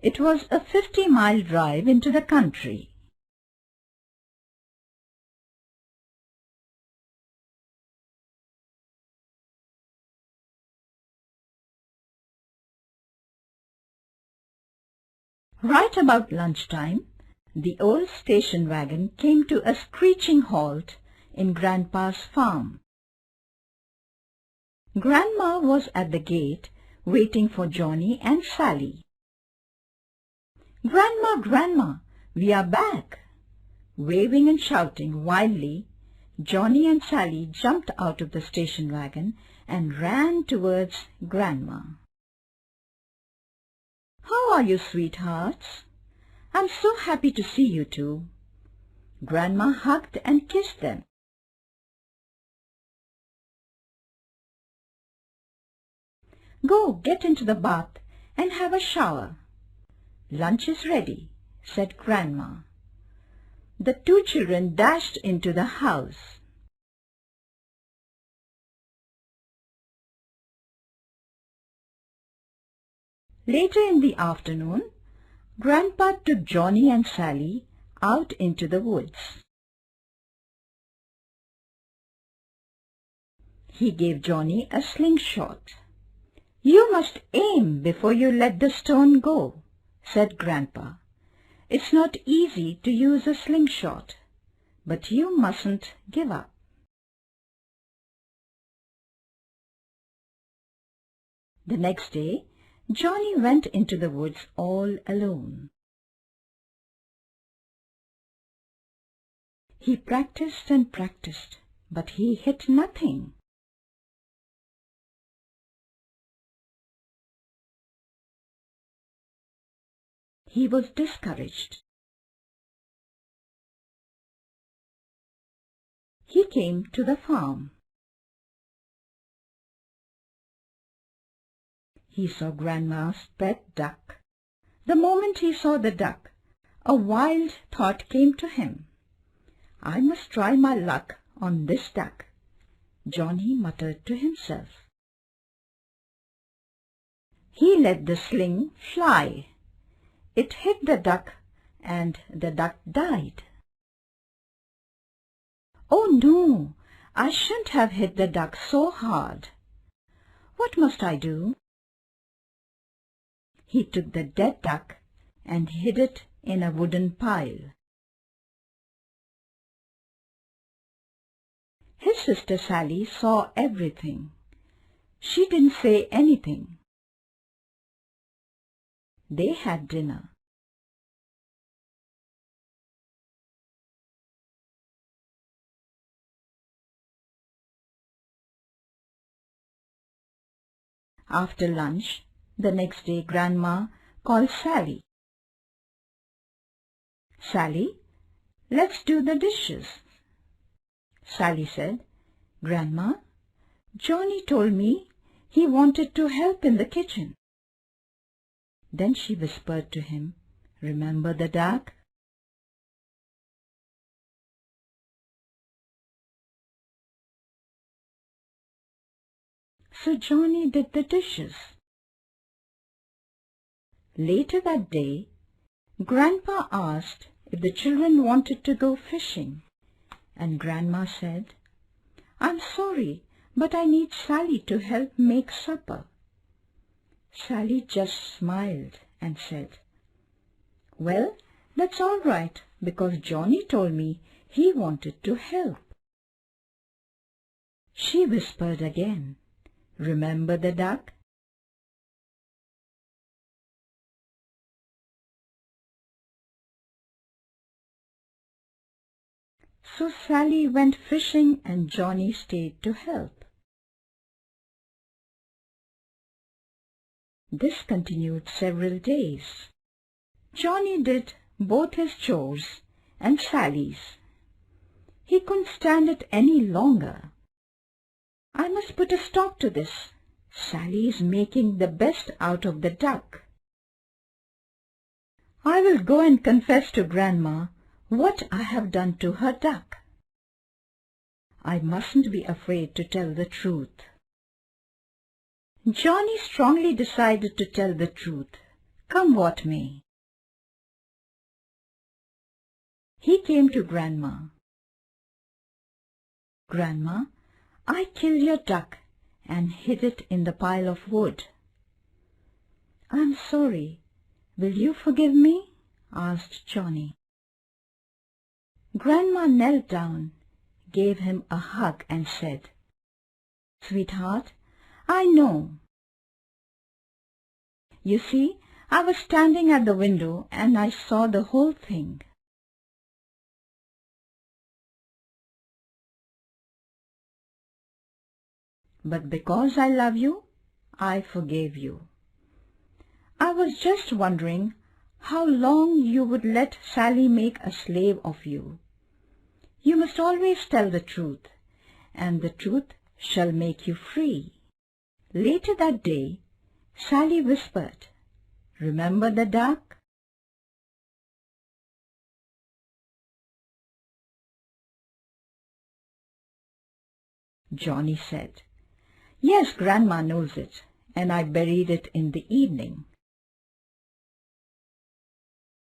It was a 50-mile drive into the country. Right about lunchtime, the old station wagon came to a screeching halt in Grandpa's farm. Grandma was at the gate waiting for Johnny and Sally. "Grandma, Grandma, we are back!" Waving and shouting wildly, Johnny and Sally jumped out of the station wagon and ran towards Grandma. "How are you, sweethearts? I'm so happy to see you two." Grandma hugged and kissed them. "Go get into the bath and have a shower. Lunch is ready," said Grandma. The two children dashed into the house. Later in the afternoon, Grandpa took Johnny and Sally out into the woods. He gave Johnny a slingshot. "You must aim before you let the stone go," said Grandpa. "It's not easy to use a slingshot, but you mustn't give up." The next day, Johnny went into the woods all alone. He practiced and practiced, but he hit nothing. He was discouraged. He came to the farm. He saw Grandma's pet duck. The moment he saw the duck, a wild thought came to him. "I must try my luck on this duck," Johnny muttered to himself. He let the sling fly. It hit the duck, and the duck died. "Oh no, I shouldn't have hit the duck so hard. What must I do?" He took the dead duck and hid it in a wooden pile. His sister Sally saw everything. She didn't say anything. They had dinner. After lunch, the next day, Grandma called Sally. "Sally, let's do the dishes." Sally said, "Grandma, Johnny told me he wanted to help in the kitchen." Then she whispered to him, "Remember the duck?" So Johnny did the dishes. Later that day, Grandpa asked if the children wanted to go fishing, and Grandma said, "I'm sorry, but I need Sally to help make supper." Sally just smiled and said, "Well, that's all right, because Johnny told me he wanted to help." She whispered again, "Remember the duck?" So Sally went fishing and Johnny stayed to help. This continued several days. Johnny did both his chores and Sally's. He couldn't stand it any longer. "I must put a stop to this. Sally is making the best out of the duck. I will go and confess to Grandma what I have done to her duck. I mustn't be afraid to tell the truth." Johnny strongly decided to tell the truth, come what may. He came to Grandma. Grandma, I killed your duck and hid it in the pile of wood. I'm sorry. Will you forgive me? Asked Johnny. Grandma knelt down, gave him a hug and said, Sweetheart, I know. You see, I was standing at the window and I saw the whole thing. But because I love you, I forgave you. I was just wondering how long you would let Sally make a slave of you. You must always tell the truth, and the truth shall make you free. Later that day, Sally whispered, Remember the duck? Johnny said, Yes, Grandma knows it, and I buried it in the evening.